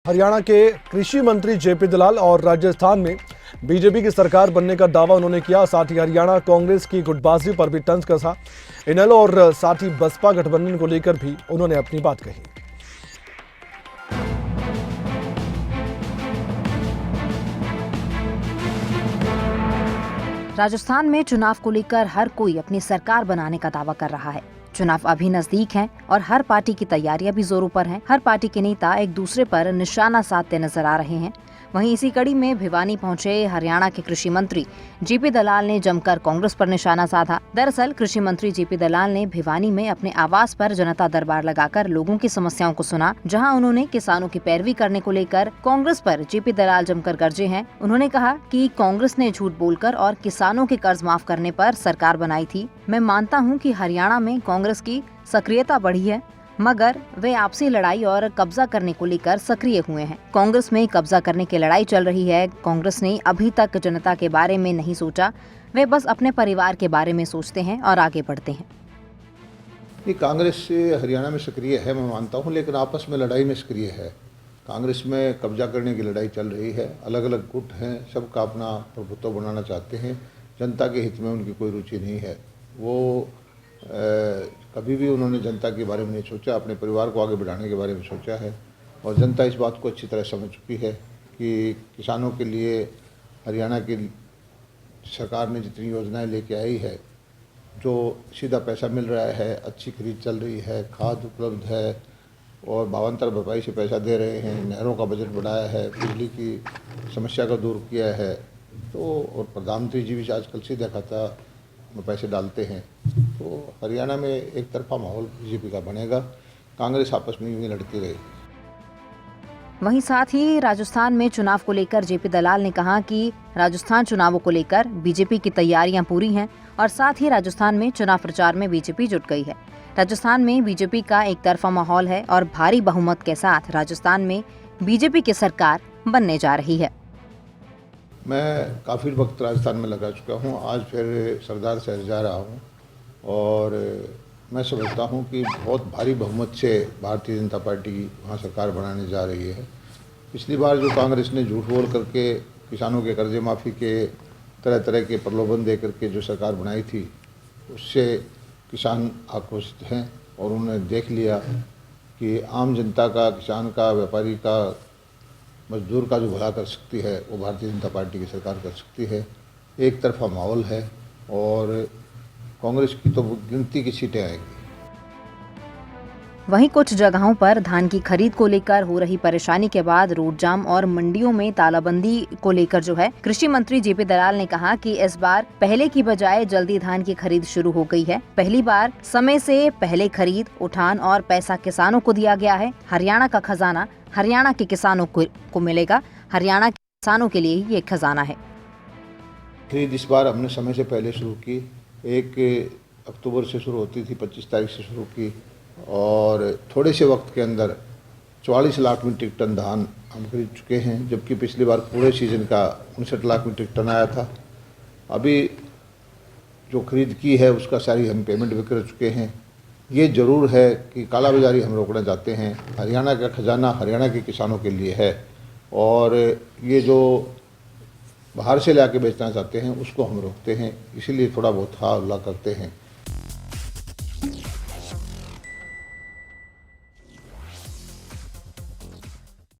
हरियाणा के कृषि मंत्री जेपी दलाल और राजस्थान में बीजेपी की सरकार बनने का दावा उन्होंने किया। साथ ही हरियाणा कांग्रेस की गुटबाजी पर भी तंज कसा। इनेलो और साथ ही बसपा गठबंधन को लेकर भी उन्होंने अपनी बात कही। राजस्थान में चुनाव को लेकर हर कोई अपनी सरकार बनाने का दावा कर रहा है। चुनाव अभी नजदीक हैं और हर पार्टी की तैयारियां भी जोरों पर हैं। हर पार्टी के नेता एक दूसरे पर निशाना साधते नजर आ रहे हैं। वहीं इसी कड़ी में भिवानी पहुंचे हरियाणा के कृषि मंत्री जेपी दलाल ने जमकर कांग्रेस पर निशाना साधा। दरअसल कृषि मंत्री जेपी दलाल ने भिवानी में अपने आवास पर जनता दरबार लगाकर लोगों की समस्याओं को सुना, जहां उन्होंने किसानों की पैरवी करने को लेकर कांग्रेस पर जेपी दलाल जमकर गरजे हैं। उन्होंने कहा कि कांग्रेस ने झूठ बोलकर और किसानों के कर्ज माफ करने पर सरकार बनाई थी। मैं मानता हूं कि हरियाणा में कांग्रेस की सक्रियता बढ़ी है, मगर वे आपसी लड़ाई और कब्जा करने को लेकर सक्रिय हुए हैं। कांग्रेस में कब्जा करने की लड़ाई चल रही है। कांग्रेस ने अभी तक जनता के बारे में नहीं सोचा, वे बस अपने परिवार के बारे में सोचते हैं और आगे बढ़ते हैं। ये कांग्रेस हरियाणा में सक्रिय है, मैं मानता हूँ, लेकिन आपस में लड़ाई में सक्रिय है। कांग्रेस में कब्जा करने की लड़ाई चल रही है। अलग अलग गुट हैं, सबका अपना प्रभुत्व बनाना चाहते हैं। जनता के हित में उनकी कोई रुचि नहीं है। वो कभी भी उन्होंने जनता के बारे में नहीं सोचा, अपने परिवार को आगे बढ़ाने के बारे में सोचा है। और जनता इस बात को अच्छी तरह समझ चुकी है कि किसानों के लिए हरियाणा की सरकार ने जितनी योजनाएं लेके आई है, जो सीधा पैसा मिल रहा है, अच्छी खरीद चल रही है, खाद उपलब्ध है और भावांतर भरपाई से पैसा दे रहे हैं, नहरों का बजट बढ़ाया है, बिजली की समस्या को दूर किया है, तो और प्रधानमंत्री जी भी आजकल सीधा खाता में पैसे डालते हैं। तो हरियाणा में एक तरफा माहौल बीजेपी का बनेगा। कांग्रेस आपस में यूं लड़ती रहेगी। वहीं साथ ही राजस्थान में चुनाव को लेकर जेपी दलाल ने कहा कि राजस्थान चुनावों को लेकर बीजेपी की तैयारियां पूरी हैं और साथ ही राजस्थान में चुनाव प्रचार में बीजेपी जुट गई है। राजस्थान में बीजेपी का एक तरफा माहौल है और भारी बहुमत के साथ राजस्थान में बीजेपी की सरकार बनने जा रही है। मैं काफ़ी वक्त राजस्थान में लगा चुका हूँ, आज फिर सरदार शहर जा रहा हूँ और मैं समझता हूँ कि बहुत भारी बहुमत से भारतीय जनता पार्टी वहाँ सरकार बनाने जा रही है। पिछली बार जो कांग्रेस ने झूठ बोल करके किसानों के कर्जे माफ़ी के तरह तरह के प्रलोभन दे करके जो सरकार बनाई थी, उससे किसान आक्रोशित हैं और उन्होंने देख लिया कि आम जनता का, किसान का, व्यापारी का, मजदूर का जो भला कर सकती है वो भारतीय जनता पार्टी की सरकार कर सकती है। एक तरफा माहौल है और कांग्रेस की तो गिनती की सीटें आएंगी। वहीं कुछ जगहों पर धान की खरीद को लेकर हो रही परेशानी के बाद रोड जाम और मंडियों में तालाबंदी को लेकर जो है, कृषि मंत्री जेपी दलाल ने कहा कि इस बार पहले की बजाय जल्दी धान की खरीद शुरू हो गई है। पहली बार समय से पहले खरीद, उठान और पैसा किसानों को दिया गया है। हरियाणा का खजाना हरियाणा के किसानों को मिलेगा। हरियाणा के किसानों के लिए ही ये खजाना है। खरीद इस बार हमने समय से पहले शुरू की। 1 अक्टूबर से शुरू होती थी, 25 तारीख से शुरू की और थोड़े से वक्त के अंदर 44 लाख मीट्रिक टन धान हम खरीद चुके हैं, जबकि पिछली बार पूरे सीजन का 59 लाख मीट्रिक टन आया था। अभी जो खरीद की है उसका सारी हम पेमेंट भी कर चुके हैं। ये ज़रूर है कि कालाबाजारी हम रोकना चाहते हैं। हरियाणा का खजाना हरियाणा के किसानों के लिए है और ये जो बाहर से ला के बेचना चाहते हैं उसको हम रोकते हैं, इसीलिए थोड़ा बहुत हा हल्ला करते हैं।